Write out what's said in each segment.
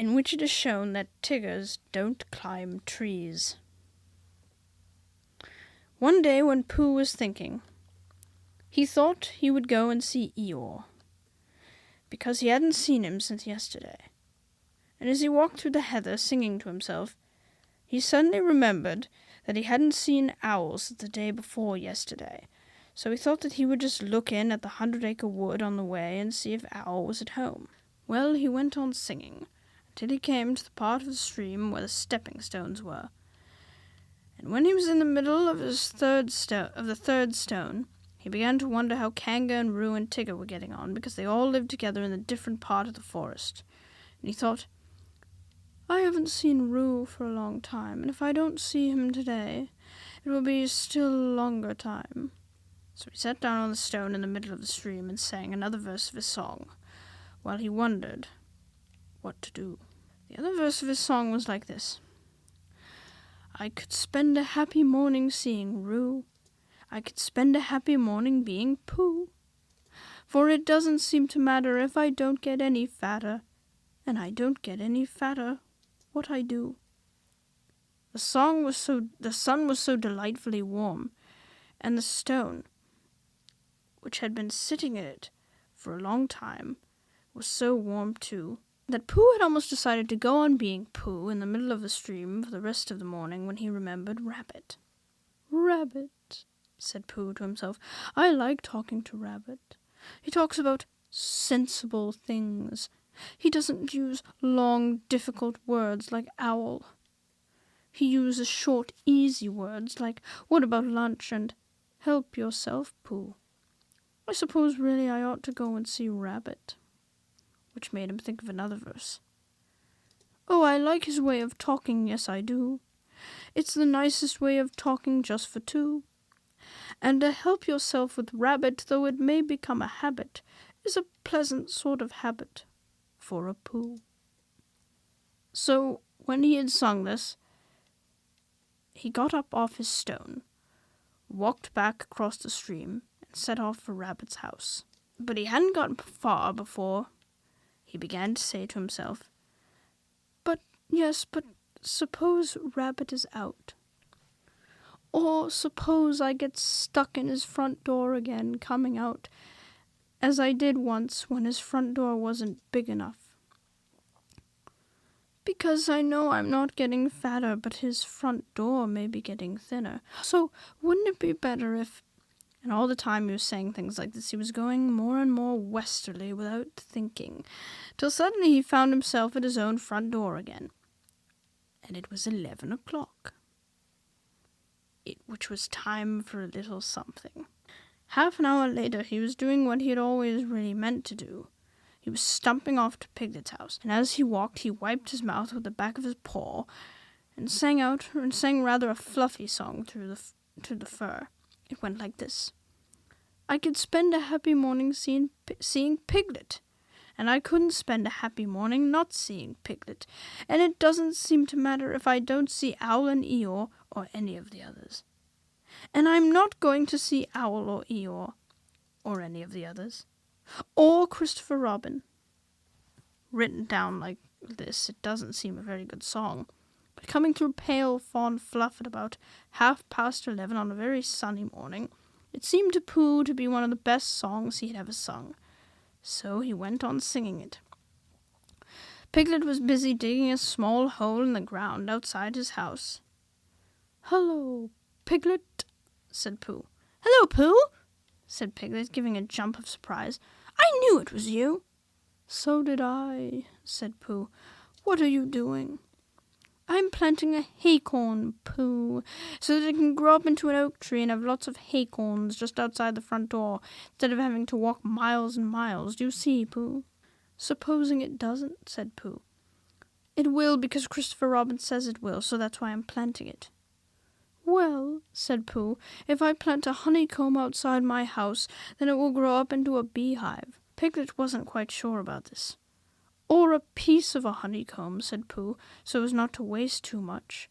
in which it is shown that Tiggers don't climb trees. One day when Pooh was thinking, he thought he would go and see Eeyore, because he hadn't seen him since yesterday. And as he walked through the heather singing to himself, he suddenly remembered that he hadn't seen owls the day before yesterday, so he thought that he would just look in at the 100-acre wood on the way and see if Owl was at home. Well, he went on singing until he came to the part of the stream where the stepping stones were. And when he was in the middle of the third stone, he began to wonder how Kanga and Roo and Tigger were getting on, because they all lived together in a different part of the forest. And he thought, I haven't seen Roo for a long time, and if I don't see him today, it will be a still longer time. So he sat down on the stone in the middle of the stream and sang another verse of his song, while he wondered what to do. The other verse of his song was like this. I could spend a happy morning seeing Roo. I could spend a happy morning being Pooh. For it doesn't seem to matter if I don't get any fatter, and I don't get any fatter what I do. The sun was so delightfully warm, and the stone, which had been sitting in it for a long time, was so warm too, that Pooh had almost decided to go on being Pooh in the middle of the stream for the rest of the morning when he remembered Rabbit. Rabbit, said Pooh to himself. I like talking to Rabbit. He talks about sensible things. He doesn't use long, difficult words like owl. He uses short, easy words like what about lunch and help yourself, Pooh. I suppose really I ought to go and see Rabbit. Which made him think of another verse. Oh, I like his way of talking, yes I do. It's the nicest way of talking just for two. And to help yourself with Rabbit, though it may become a habit, is a pleasant sort of habit for a Pooh. So, when he had sung this, he got up off his stone, walked back across the stream, and set off for Rabbit's house. But he hadn't gotten far before he began to say to himself, But suppose Rabbit is out. Or suppose I get stuck in his front door again, coming out, as I did once when his front door wasn't big enough. Because I know I'm not getting fatter, but his front door may be getting thinner. So wouldn't it be better if... And all the time he was saying things like this, he was going more and more westerly without thinking, till suddenly he found himself at his own front door again. And it was 11 o'clock. Which was time for a little something. Half an hour later, he was doing what he had always really meant to do. He was stumping off to Piglet's house, and as he walked, he wiped his mouth with the back of his paw, and sang rather a fluffy song through the fur. It went like this. I could spend a happy morning seeing Piglet, and I couldn't spend a happy morning not seeing Piglet, and it doesn't seem to matter if I don't see Owl and Eeyore or any of the others. And I'm not going to see Owl or Eeyore or any of the others, or Christopher Robin. Written down like this, it doesn't seem a very good song, but coming through pale fawn fluff at about 11:30 on a very sunny morning, it seemed to Pooh to be one of the best songs he had ever sung. So he went on singing it. Piglet was busy digging a small hole in the ground outside his house. Hello, Piglet, said Pooh. Hello, Pooh, said Piglet, giving a jump of surprise. I knew it was you. So did I, said Pooh. What are you doing? I'm planting a haycorn, Pooh, so that it can grow up into an oak tree and have lots of haycorns just outside the front door, instead of having to walk miles and miles. Do you see, Pooh? Supposing it doesn't, said Pooh. It will, because Christopher Robin says it will, so that's why I'm planting it. Well, said Pooh, if I plant a honeycomb outside my house, then it will grow up into a beehive. Piglet wasn't quite sure about this. Or a piece of a honeycomb, said Pooh, so as not to waste too much.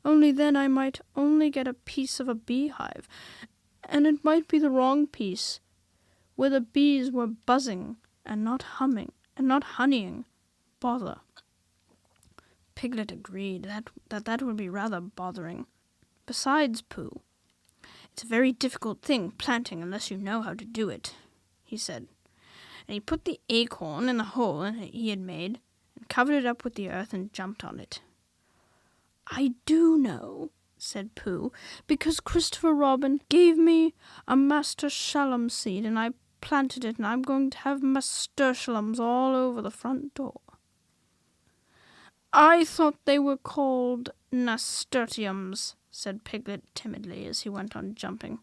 Only then I might only get a piece of a beehive, and it might be the wrong piece, where the bees were buzzing and not humming and not honeying. Bother. Piglet agreed that would be rather bothering. Besides, Pooh, it's a very difficult thing, planting, unless you know how to do it, he said. And he put the acorn in the hole he had made, and covered it up with the earth and jumped on it. I do know, said Pooh, because Christopher Robin gave me a nasturtium seed, and I planted it, and I'm going to have nasturtiums all over the front door. I thought they were called nasturtiums, said Piglet timidly as he went on jumping.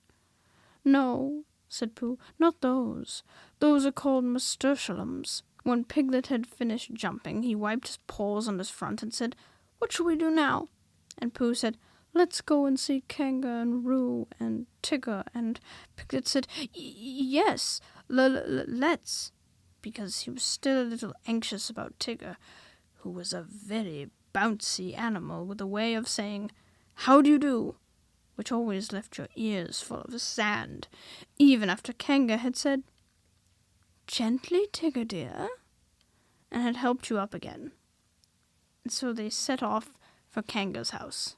No, said Pooh, not those. Those are called nasturtiums. When Piglet had finished jumping, he wiped his paws on his front and said, What shall we do now? And Pooh said, Let's go and see Kanga and Roo and Tigger. And Piglet said, Yes, let's, because he was still a little anxious about Tigger, who was a very bouncy animal with a way of saying, How do you do? Which always left your ears full of sand, even after Kanga had said, Gently, Tigger dear, and had helped you up again. And so they set off for Kanga's house.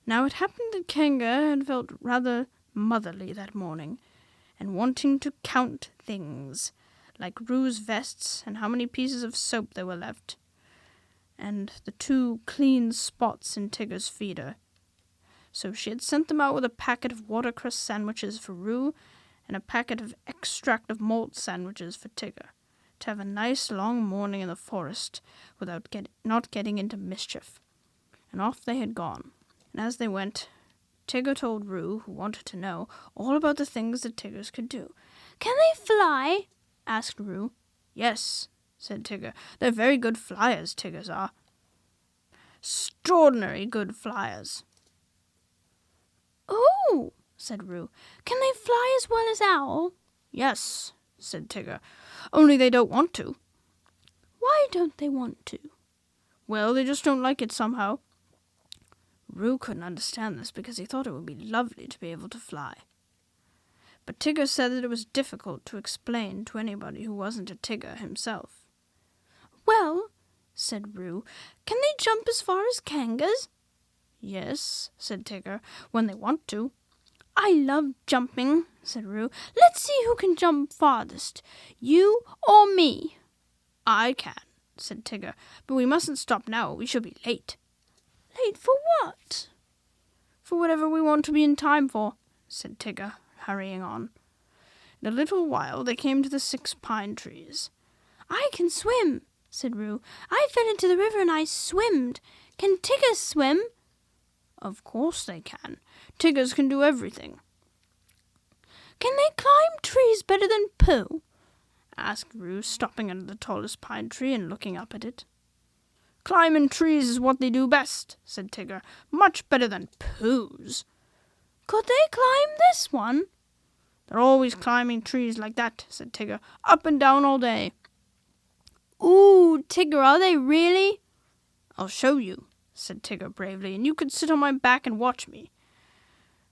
Now it happened that Kanga had felt rather motherly that morning, and wanting to count things, like Roo's vests and how many pieces of soap there were left, and the 2 clean spots in Tigger's feeder. So she had sent them out with a packet of watercress sandwiches for Roo and a packet of extract of malt sandwiches for Tigger, to have a nice long morning in the forest without not getting into mischief. And off they had gone. And as they went, Tigger told Roo, who wanted to know all about the things that Tiggers could do. Can they fly? Asked Roo. Yes, said Tigger. They're very good flyers, Tiggers are. Extraordinary good flyers. Oh, said Roo. Can they fly as well as Owl? Yes, said Tigger. Only they don't want to. Why don't they want to? Well, they just don't like it somehow. Roo couldn't understand this because he thought it would be lovely to be able to fly. But Tigger said that it was difficult to explain to anybody who wasn't a Tigger himself. Well, said Roo, can they jump as far as Kangas? Yes, said Tigger, when they want to. I love jumping, said Roo. Let's see who can jump farthest, you or me. I can, said Tigger, but we mustn't stop now. We shall be late. Late for what? For whatever we want to be in time for, said Tigger, hurrying on. In a little while they came to the 6 pine trees. I can swim, said Roo. I fell into the river and I swimmed. Can Tiggers swim? Of course they can. Tiggers can do everything. Can they climb trees better than Pooh? Asked Roo, stopping under the tallest pine tree and looking up at it. Climbing trees is what they do best, said Tigger. Much better than Pooh's. Could they climb this one? They're always climbing trees like that, said Tigger. Up and down all day. Ooh, Tigger, are they really? I'll show you, said Tigger bravely, and you could sit on my back and watch me.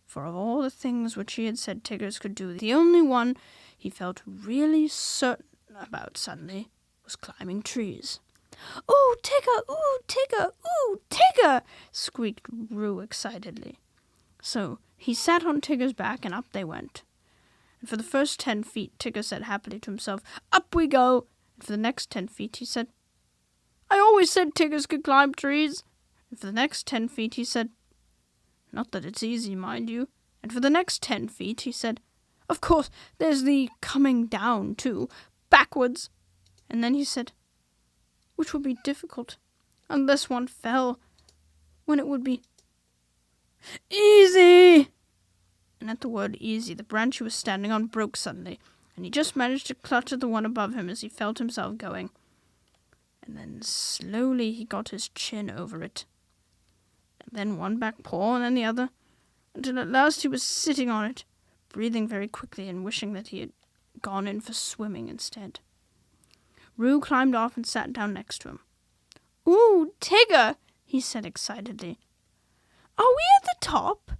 For of all the things which he had said Tiggers could do, the only one he felt really certain about suddenly was climbing trees. Ooh, Tigger! Ooh, Tigger! Ooh, Tigger! Squeaked Roo excitedly. So he sat on Tigger's back, and up they went. And for the first 10 feet, Tigger said happily to himself, Up we go! And for the next 10 feet, he said, I always said Tiggers could climb trees. And for the next 10 feet, he said, Not that it's easy, mind you. And for the next 10 feet, he said, Of course, there's the coming down, too, backwards. And then he said, Which would be difficult, unless one fell, when it would be easy. And at the word easy, the branch he was standing on broke suddenly, and he just managed to clutch at the one above him as he felt himself going. And then slowly he got his chin over it, and then one back paw, and then the other, until at last he was sitting on it, breathing very quickly and wishing that he had gone in for swimming instead. Roo climbed off and sat down next to him. Ooh, Tigger, he said excitedly. Are we at the top?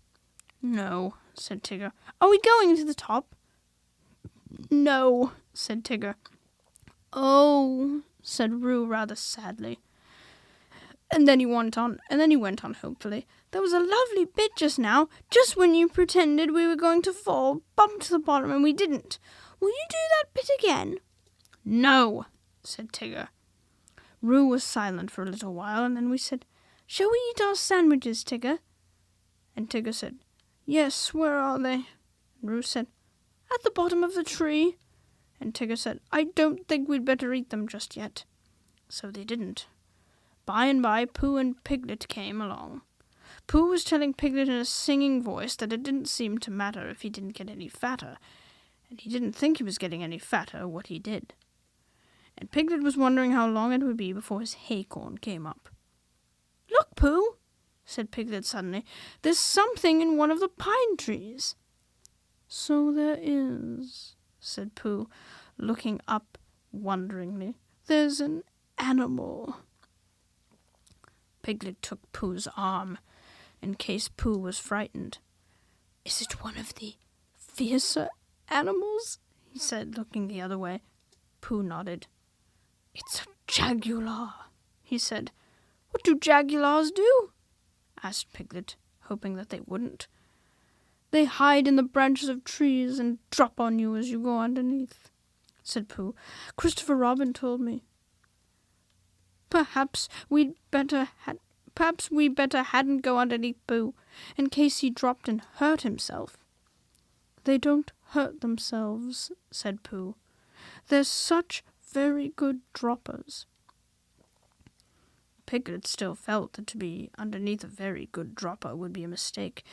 No, said Tigger. Are we going to the top? No, said Tigger. Oh, said Roo rather sadly. And then he went on hopefully. "There was a lovely bit just now, just when you pretended we were going to fall, bump to the bottom, and we didn't. Will you do that bit again?" "No," said Tigger. Roo was silent for a little while, and then we said, "Shall we eat our sandwiches, Tigger?" And Tigger said, "Yes, where are they?" And Roo said, "At the bottom of the tree." And Tigger said, "I don't think we'd better eat them just yet." So they didn't. By and by, Pooh and Piglet came along. Pooh was telling Piglet in a singing voice that it didn't seem to matter if he didn't get any fatter, and he didn't think he was getting any fatter what he did. And Piglet was wondering how long it would be before his haycorn came up. "Look, Pooh," said Piglet suddenly, "there's something in one of the pine trees." "So there is," said Pooh, looking up wonderingly. "There's an animal." Piglet took Pooh's arm, in case Pooh was frightened. "Is it one of the fiercer animals?" he said, looking the other way. Pooh nodded. "It's a jaguar," he said. "What do jaguars do?" asked Piglet, hoping that they wouldn't. "They hide in the branches of trees and drop on you as you go underneath," said Pooh. "Christopher Robin told me." Perhaps we better hadn't go underneath Pooh, in case he dropped and hurt himself." "They don't hurt themselves," said Pooh. "They're such very good droppers." Piglet still felt that to be underneath a very good dropper would be a mistake,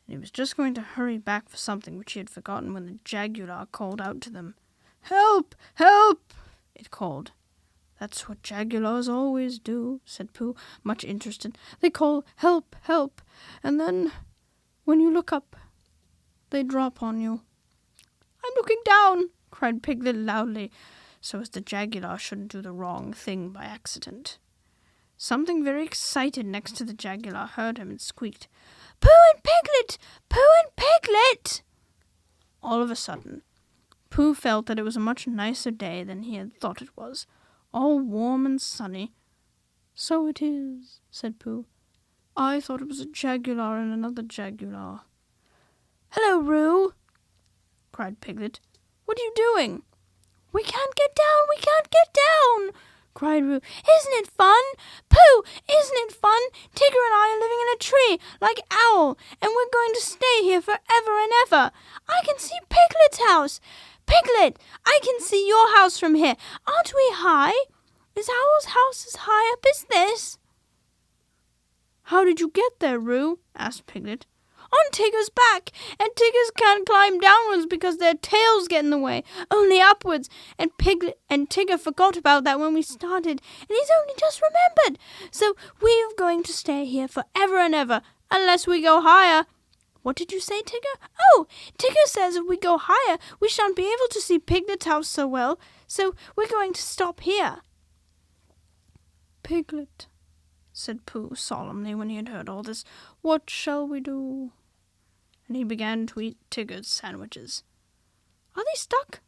and he was just going to hurry back for something which he had forgotten when the jaguar called out to them. "Help! Help!" it called. "That's what jaguars always do," said Pooh, much interested. "They call, 'Help! Help!' and then, when you look up, they drop on you." "I'm looking down!" cried Piglet loudly, so as the jaguar shouldn't do the wrong thing by accident. Something very excited next to the jaguar heard him and squeaked, "Pooh and Piglet! Pooh and Piglet!" All of a sudden, Pooh felt that it was a much nicer day than he had thought it was, all warm and sunny. "So it is," said Pooh. "I thought it was a jaguar and another jaguar." "Hello, Roo!" cried Piglet. "What are you doing?" "We can't get down! We can't get down!" cried Roo. "Isn't it fun? Pooh, isn't it fun? Tigger and I are living in a tree, like Owl, and we're going to stay here forever and ever. I can see Piglet's house. Piglet, I can see your house from here. Aren't we high? Is Owl's house as high up as this?" "How did you get there, Roo?" asked Piglet. "On Tigger's back, and Tiggers can't climb downwards because their tails get in the way, only upwards, and Tigger forgot about that when we started, and he's only just remembered. So we're going to stay here forever and ever, unless we go higher." "What did you say, Tigger?" "Oh, Tigger says if we go higher, we shan't be able to see Piglet's house so well, so we're going to stop here." "Piglet," said Pooh solemnly when he had heard all this, "what shall we do?" And he began to eat Tigger's sandwiches. "Are they stuck?"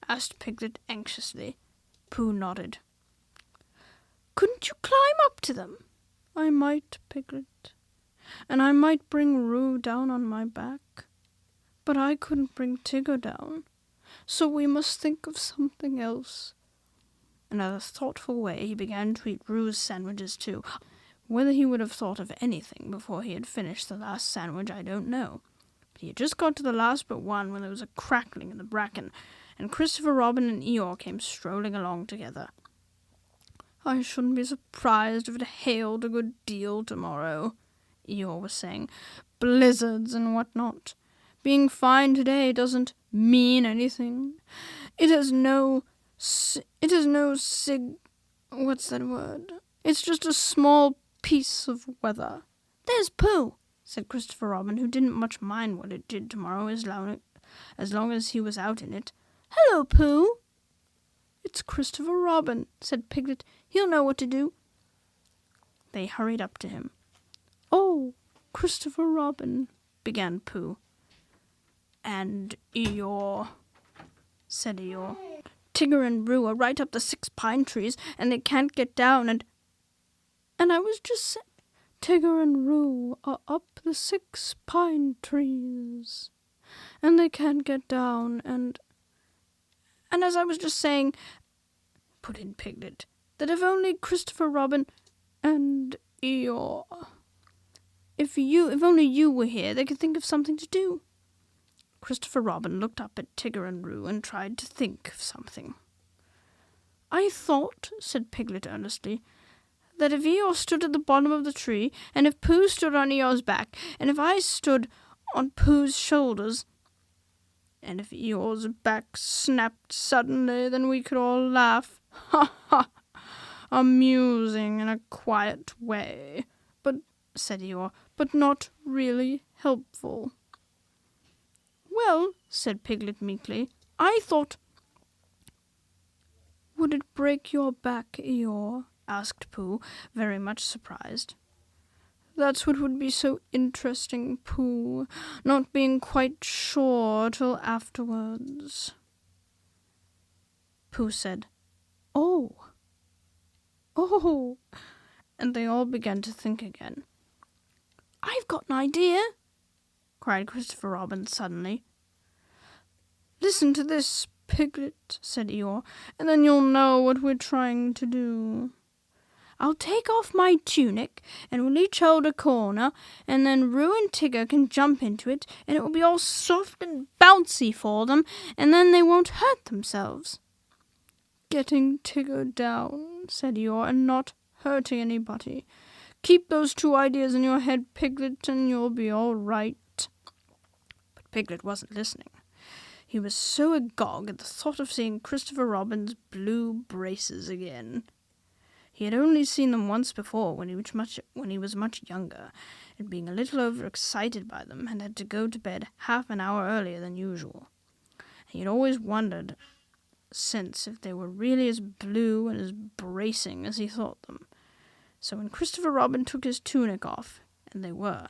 asked Piglet anxiously. Pooh nodded. "Couldn't you climb up to them?" "I might, Piglet, and I might bring Roo down on my back, but I couldn't bring Tigger down, so we must think of something else." In a thoughtful way he began to eat Roo's sandwiches too. Whether he would have thought of anything before he had finished the last sandwich, I don't know. But he had just got to the last but one when there was a crackling in the bracken, and Christopher Robin and Eeyore came strolling along together. "I shouldn't be surprised if it hailed a good deal tomorrow," Eeyore was saying. "Blizzards and what not. Being fine today doesn't mean anything. What's that word? It's just a small piece of weather." "There's Pooh," said Christopher Robin, who didn't much mind what it did tomorrow as long as he was out in it. "Hello, Pooh." "It's Christopher Robin," said Piglet. "He'll know what to do." They hurried up to him. "Oh, Christopher Robin," began Pooh. "And Eeyore," said Eeyore. "Tigger and Roo are right up the 6 pine trees, and they can't get down, and—" And I was just saying, Tigger and Roo are up the 6 pine trees, and they can't get down, and as I was just saying, put in Piglet, that if only Christopher Robin and Eeyore, if only you were here, they could think of something to do. Christopher Robin looked up at Tigger and Roo and tried to think of something. I thought, said Piglet earnestly, that if Eeyore stood at the bottom of the tree, and if Pooh stood on Eeyore's back, and if I stood on Pooh's shoulders, and if Eeyore's back snapped suddenly, then we could all laugh. Ha ha! Amusing in a quiet way. But, said Eeyore, but not really helpful. Well, said Piglet meekly, I thought... Would it break your back, Eeyore? Asked Pooh, very much surprised. That's what would be so interesting, Pooh, not being quite sure till afterwards. Pooh said, Oh, and they all began to think again. I've got an idea, cried Christopher Robin suddenly. Listen to this, Piglet, said Eeyore, and then you'll know what we're trying to do. I'll take off my tunic, and we'll each hold a corner, and then Roo and Tigger can jump into it, and it will be all soft and bouncy for them, and then they won't hurt themselves. Getting Tigger down, said Eeyore, and not hurting anybody. Keep those 2 ideas in your head, Piglet, and you'll be all right. But Piglet wasn't listening. He was so agog at the thought of seeing Christopher Robin's blue braces again. He had only seen them once before when he was much younger, and being a little overexcited by them, and had to go to bed half an hour earlier than usual. He had always wondered since if they were really as blue and as bracing as he thought them. So when Christopher Robin took his tunic off, and they were,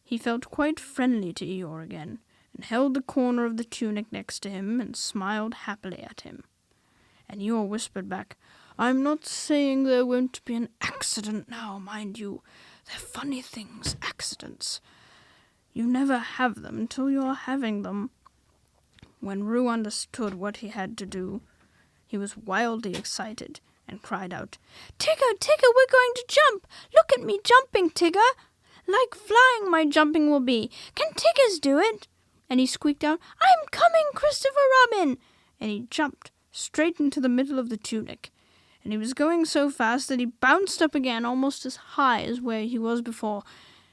he felt quite friendly to Eeyore again, and held the corner of the tunic next to him, and smiled happily at him. And Eeyore whispered back, I'm not saying there won't be an accident now, mind you. They're funny things, accidents. You never have them till you're having them. When Roo understood what he had to do, he was wildly excited, and cried out, Tigger, Tigger, we're going to jump! Look at me jumping, Tigger! Like flying my jumping will be. Can Tiggers do it? And he squeaked out, I'm coming, Christopher Robin! And he jumped straight into the middle of the tunic. And he was going so fast that he bounced up again almost as high as where he was before,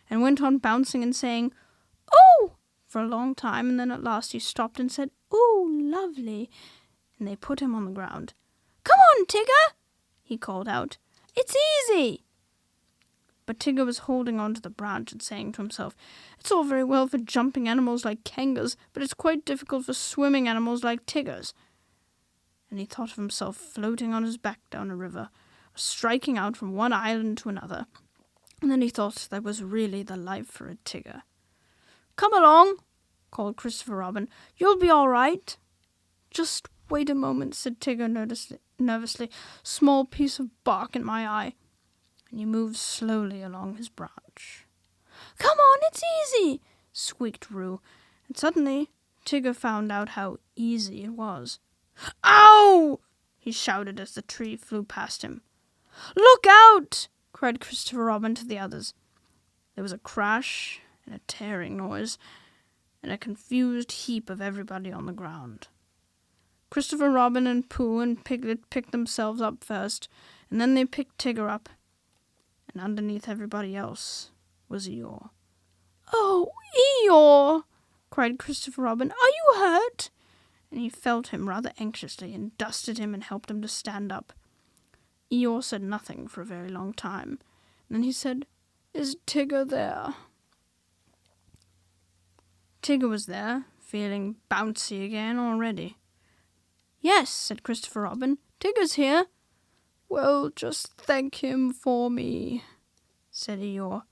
and went on bouncing and saying, Oh! for a long time, and then at last he stopped and said, Oh, lovely! And they put him on the ground. Come on, Tigger! He called out. It's easy! But Tigger was holding on to the branch and saying to himself, It's all very well for jumping animals like kangas, but it's quite difficult for swimming animals like Tiggers. And he thought of himself floating on his back down a river, striking out from one island to another. And then he thought that was really the life for a Tigger. Come along, called Christopher Robin. You'll be all right. Just wait a moment, said Tigger nervously. Small piece of bark in my eye. And he moved slowly along his branch. Come on, it's easy, squeaked Roo. And suddenly Tigger found out how easy it was. Ow! He shouted as the tree flew past him. Look out! Cried Christopher Robin to the others. There was a crash and a tearing noise, and a confused heap of everybody on the ground. Christopher Robin and Pooh and Piglet picked themselves up first, and then they picked Tigger up, and underneath everybody else was Eeyore. Oh, Eeyore! Cried Christopher Robin. Are you hurt? And he felt him rather anxiously and dusted him and helped him to stand up. Eeyore said nothing for a very long time. And then he said, Is Tigger there? Tigger was there, feeling bouncy again already. Yes, said Christopher Robin. Tigger's here. Well, just thank him for me, said Eeyore.